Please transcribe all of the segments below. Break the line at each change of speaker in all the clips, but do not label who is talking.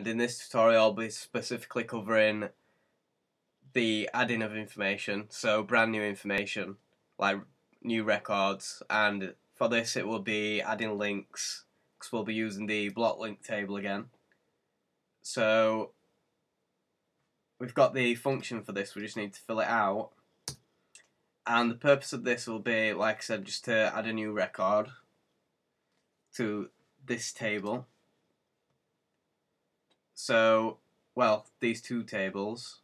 in this tutorial I'll be specifically covering the adding of information, so brand new information like new records, and for this it will be adding links because we'll be using the block link table again. So we've got the function for this, we just need to fill it out, and the purpose of this will be, like I said, just to add a new record to this table. So, well, these two tables.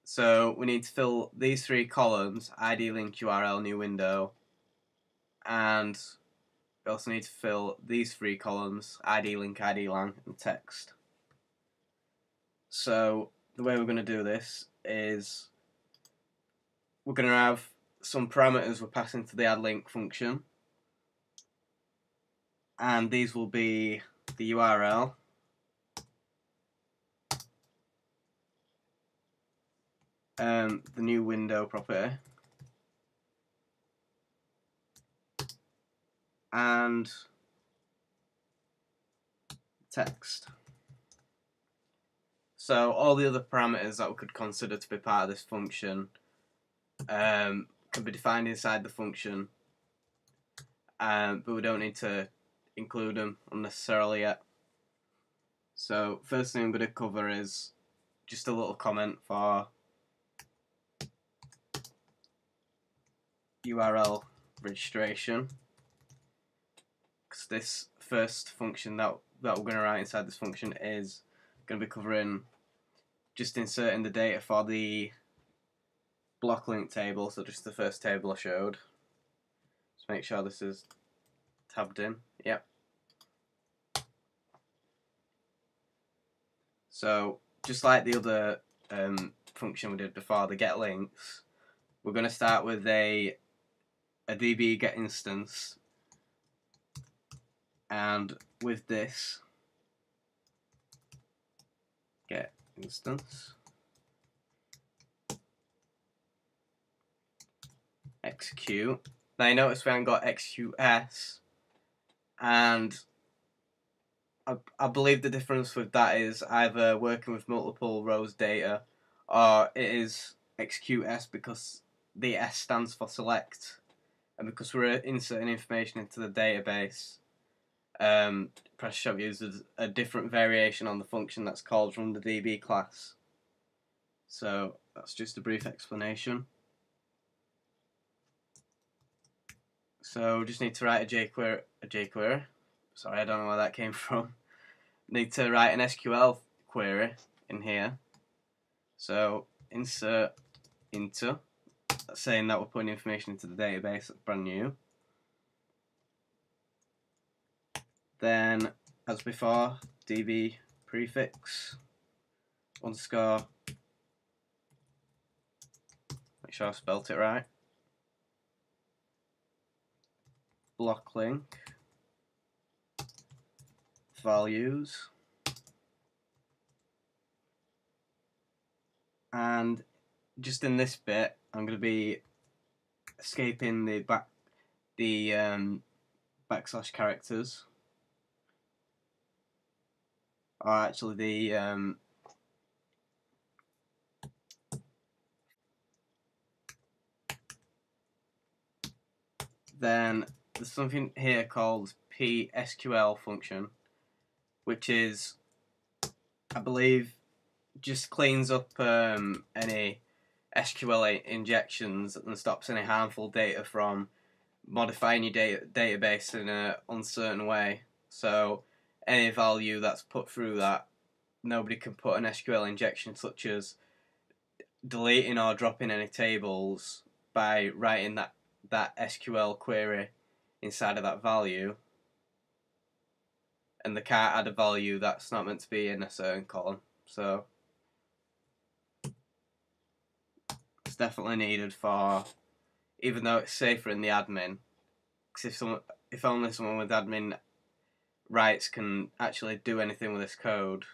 So we need to fill these three columns: ID, link, URL, new window, and we also need to fill these three columns: ID, link, ID, lang, and text. So the way we're going to do this is we're going to have some parameters we're passing to the add link function, and these will be the URL, the new window property, and text. So all the other parameters that we could consider to be part of this function can be defined inside the function, but we don't need to include them unnecessarily yet. So first thing I'm going to cover is just a little comment for URL registration, because this first function that we're going to write inside this function is going to be covering just inserting the data for the block link table, so just the first table I showed. Just make sure this is tabbed in. Yep. So just like the other function we did before, the get links, we're going to start with a DB get instance, and with this get instance execute. Now you notice we haven't got execute-s, and I believe the difference with that is either working with multiple rows data, or it is execute-s because the S stands for select, and because we're inserting information into the database, PrestaShop uses a different variation on the function that's called from the DB class. So that's just a brief explanation. So just need to write a jQuery. Sorry, I don't know where that came from. Need to write an SQL query in here. So insert into, that's saying that we're putting information into the database, that's brand new. Then, as before, DB prefix underscore, make sure I spelt it right, block link values, and just in this bit I'm going to be escaping the backslash characters, or actually the then there's something here called PSQL function, which is, I believe, just cleans up any SQL injections and stops any harmful data from modifying your database in an uncertain way. So any value that's put through that, nobody can put an SQL injection such as deleting or dropping any tables by writing that SQL query inside of that value, and they can't add a value that's not meant to be in a certain column. So it's definitely needed for, even though it's safer in the admin, because if only someone with admin rights can actually do anything with this code,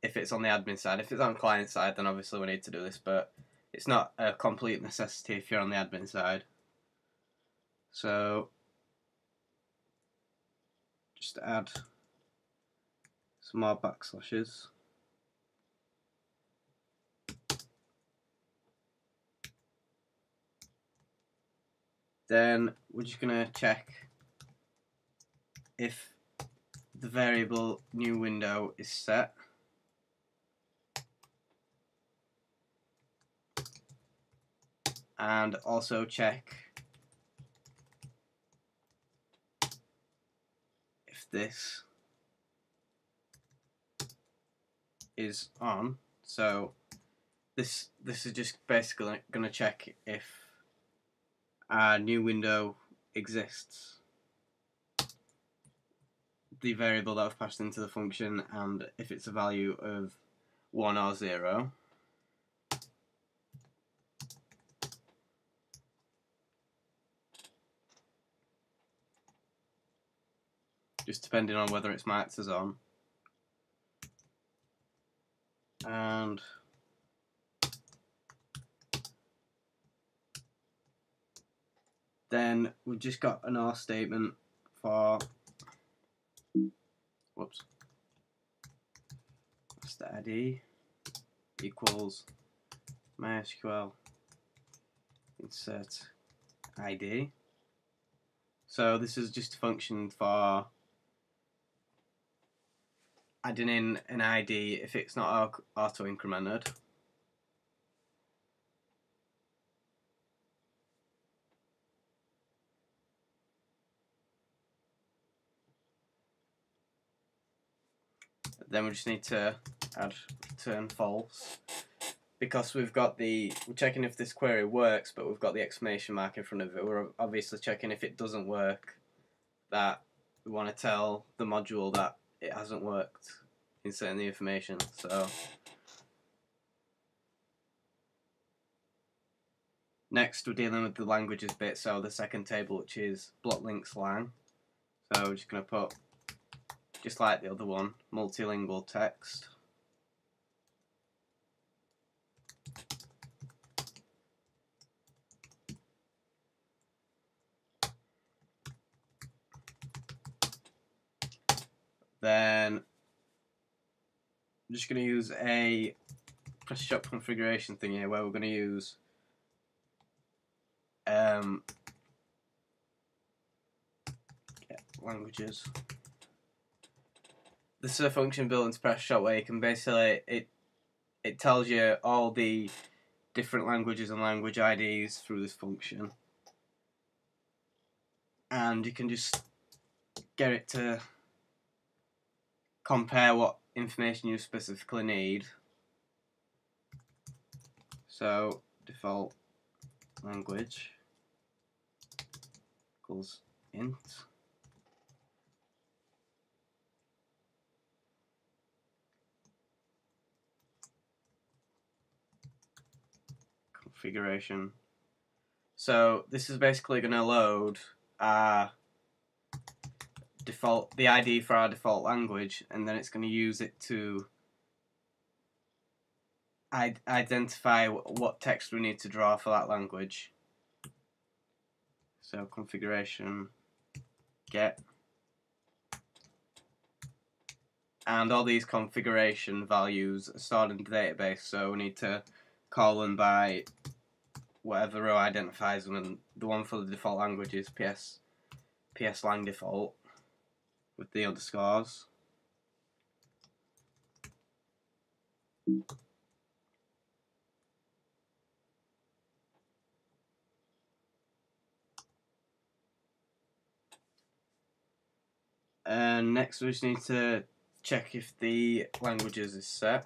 if it's on the admin side. If it's on client side, then obviously we need to do this, but it's not a complete necessity if you're on the admin side. So just add some more backslashes. Then we're just going to check if the variable new window is set. And also check if this is on. So this is just basically going to check if a new window exists, the variable that I've passed into the function, and if it's a value of 1 or 0. Just depending on whether it's marked as on. And then we've just got an OR statement for the ID equals MySQL insert ID. So this is just a function for adding in an ID if it's not auto incremented. Then we just need to add return false, because we're checking if this query works, but we've got the exclamation mark in front of it. We're obviously checking if it doesn't work, that we want to tell the module that it hasn't worked, inserting the information. So next we're dealing with the languages bit, so the second table, which is block links lang. So we're just going to put, just like the other one, multilingual text. Then I'm just going to use a PrestaShop configuration thing here, where we're going to use languages. This is a function built into PrestaShop where you can basically, it tells you all the different languages and language IDs through this function, and you can just get it to compare what information you specifically need. So default language equals int. Configuration. So this is basically going to load our the ID for our default language, and then it's going to use it to identify what text we need to draw for that language. So configuration get, and all these configuration values are stored in the database, so we need to call them by whatever row identifies them, and the one for the default language is ps lang default with the underscores. And next we just need to check if the languages is set.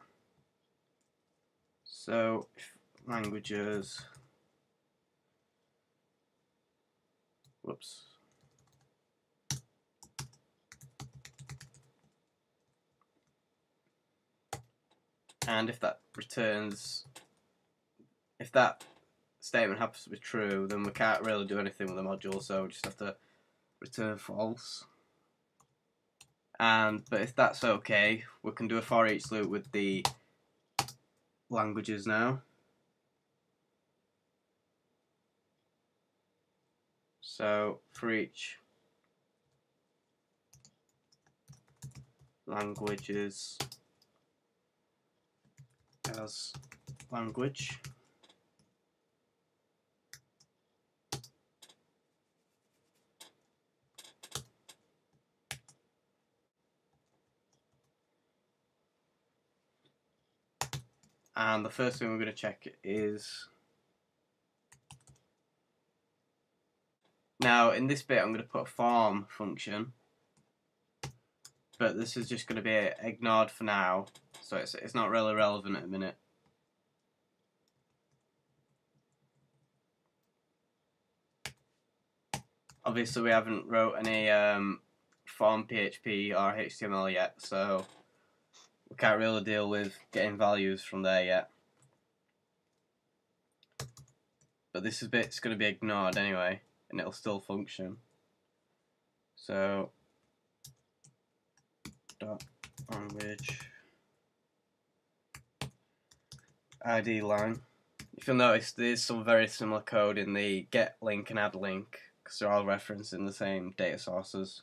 So if languages, and if that returns, if that statement happens to be true, then we can't really do anything with the module, so we just have to return false. But if that's okay, we can do a for each loop with the languages now. So for each languages as language. And the first thing we're going to check is, now in this bit I'm going to put a form function, but this is just going to be ignored for now, so it's not really relevant at the minute. Obviously we haven't wrote any form PHP or HTML yet, so we can't really deal with getting values from there yet. But this bit's going to be ignored anyway, and it'll still function. So dot language ID line. If you'll notice, there's some very similar code in the get link and add link, because they're all referencing the same data sources.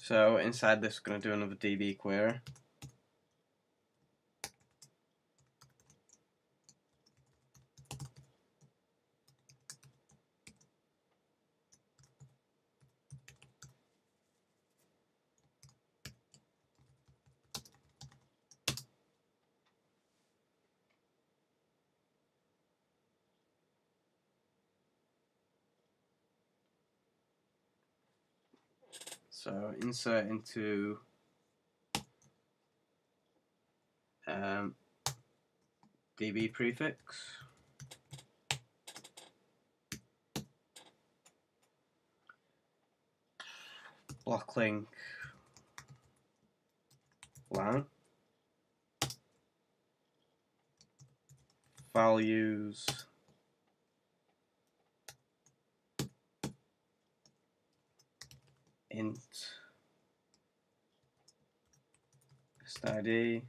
So inside this, we're going to do another DB query. So insert into DB prefix. Block link line. Values int ID.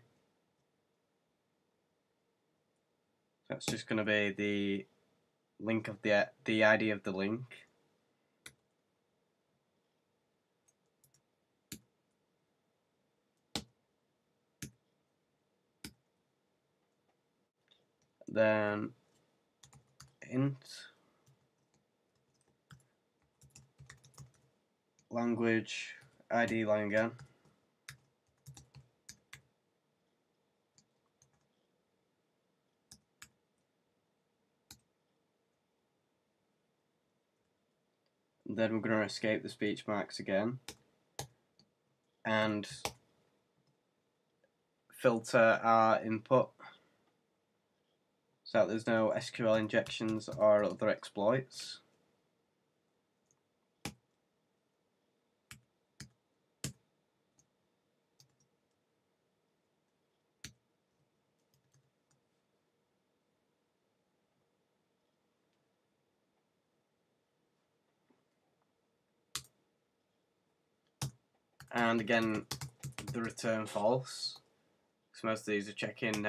That's just going to be the link of the ID of the link. Then int language ID line again. And then we're going to escape the speech marks again and filter our input so that there's no SQL injections or other exploits. And again, the return false, because most of these are checking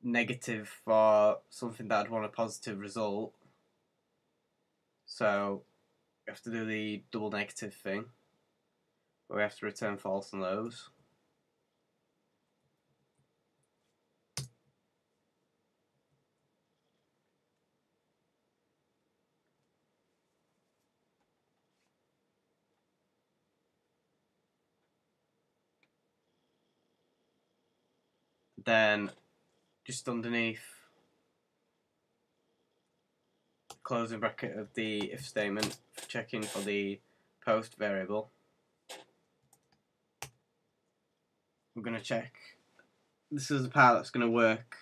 negative for something that would want a positive result. So we have to do the double negative thing, where we have to return false on those. Then just underneath the closing bracket of the if statement, checking for the post variable, we're going to check. This is the part that's going to work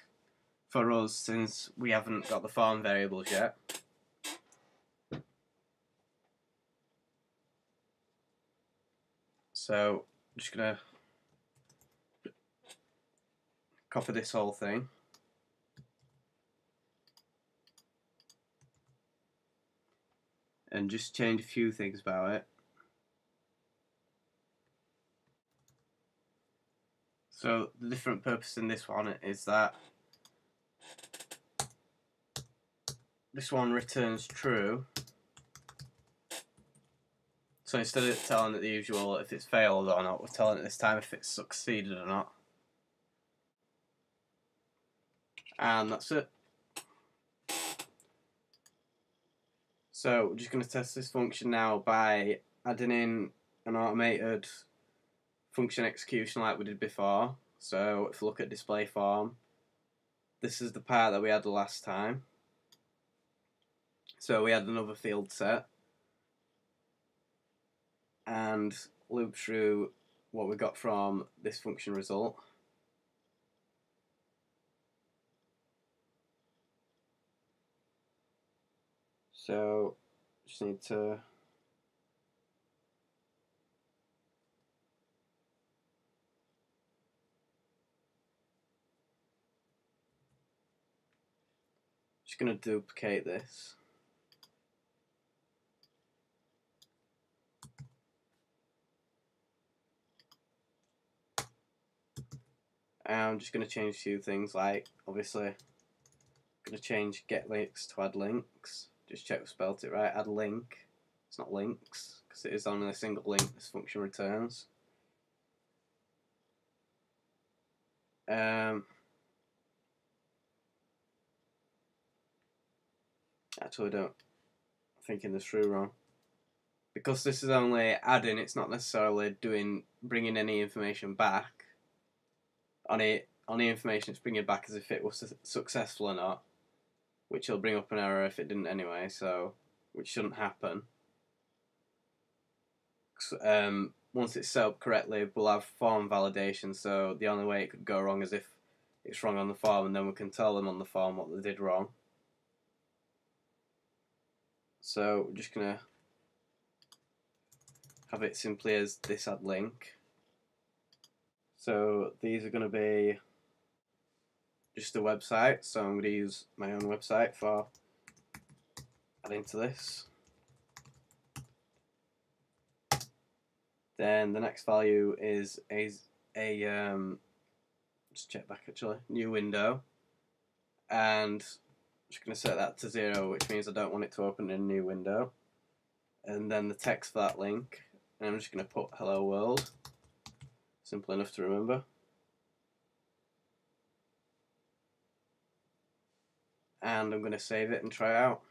for us since we haven't got the form variables yet. So I'm just going to copy this whole thing. And just change a few things about it. So the different purpose in this one is that this one returns true. So instead of telling it the usual if it's failed or not, we're telling it this time if it's succeeded or not. And that's it. So we're just going to test this function now by adding in an automated function execution like we did before. So if you look at display form, this is the part that we had last time. So we had another field set and loop through what we got from this function result. So just need to just going to duplicate this. And I'm just going to change a few things, like obviously I'm going to change get links to add links. Just check we spelt it right. Add link. It's not links because it is only a single link this function returns. Actually, I'm thinking this through wrong. Because this is only adding, it's not necessarily bringing any information back. On the information, it's bringing back as if it was successful or not, which will bring up an error if it didn't anyway. So, which shouldn't happen. Once it's set up correctly, we'll have form validation. So the only way it could go wrong is if it's wrong on the form, and then we can tell them on the form what they did wrong. So we're just gonna have it simply as this add link. So these are gonna be just a website. So I'm gonna use my own website for adding to this. Then the next value is a just check back actually, new window, and I'm just going to set that to 0, which means I don't want it to open in a new window. And then the text for that link, and I'm just going to put hello world, simple enough to remember. And I'm going to save it and try it out.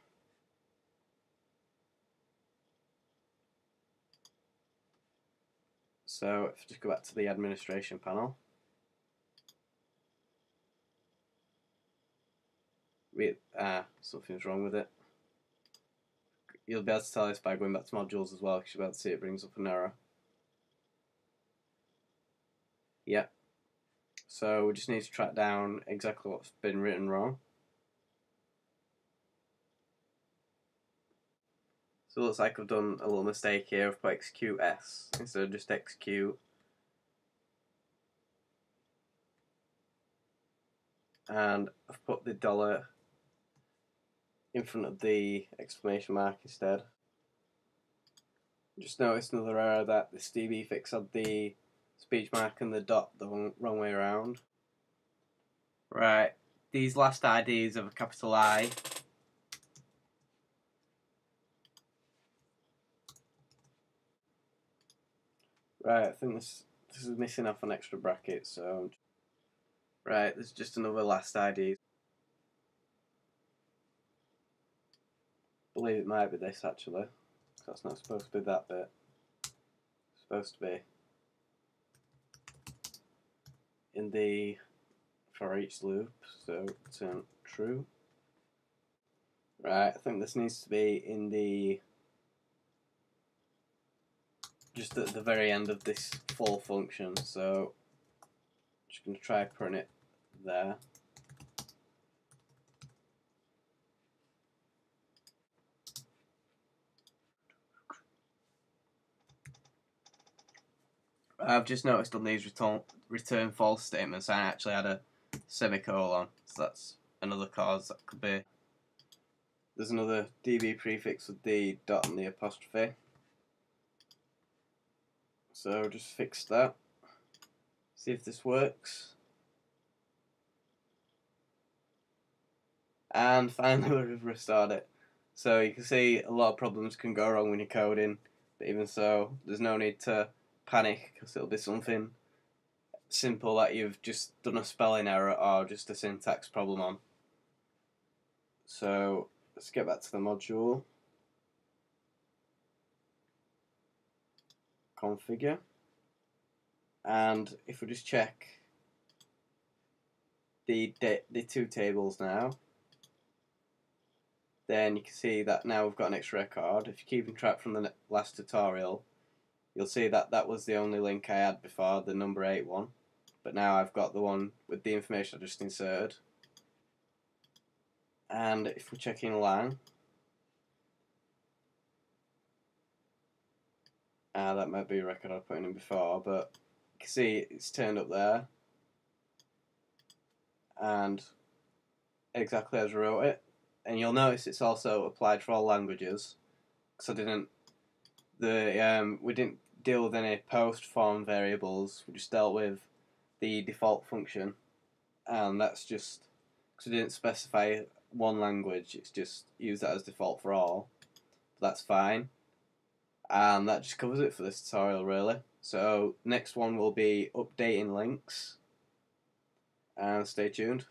So if I just go back to the administration panel, something's wrong with it. You'll be able to tell this by going back to modules as well, because you'll be able to see it brings up an error. Yeah. So we just need to track down exactly what's been written wrong. So it looks like I've done a little mistake here. I've put execute S instead of just execute. And I've put the dollar in front of the exclamation mark instead. Just noticed another error that this DB fix had the speech mark and the dot the wrong way around. Right, these last IDs have a capital I. Right, I think this is missing off an extra bracket, so right, there's just another last ID. I believe it might be this actually, because that's not supposed to be that bit. It's supposed to be in the for each loop, so turn true. Right, I think this needs to be in the just at the very end of this full function, so I'm just going to try putting it there. I've just noticed on these return false statements I actually had a semicolon. So that's another cause that could be. There's another DB prefix with the dot and the apostrophe. So just fix that. See if this works. And finally we've restored it. So you can see a lot of problems can go wrong when you're coding, but even so, there's no need to panic because it'll be something simple that you've just done a spelling error or just a syntax problem on. So let's get back to the module. Configure. And if we just check the two tables now, then you can see that now we've got an extra record. If you're keeping track from the last tutorial, you'll see that that was the only link I had before, the number 8 one. But now I've got the one with the information I just inserted. And if we're checking lang, that might be a record I put in before, but you can see it's turned up there. And exactly as I wrote it. And you'll notice it's also applied for all languages, because we didn't deal with any post form variables. We just dealt with the default function, and that's just because we didn't specify one language. It's just use that as default for all. That's fine, and that just covers it for this tutorial really. So next one will be updating links, and stay tuned.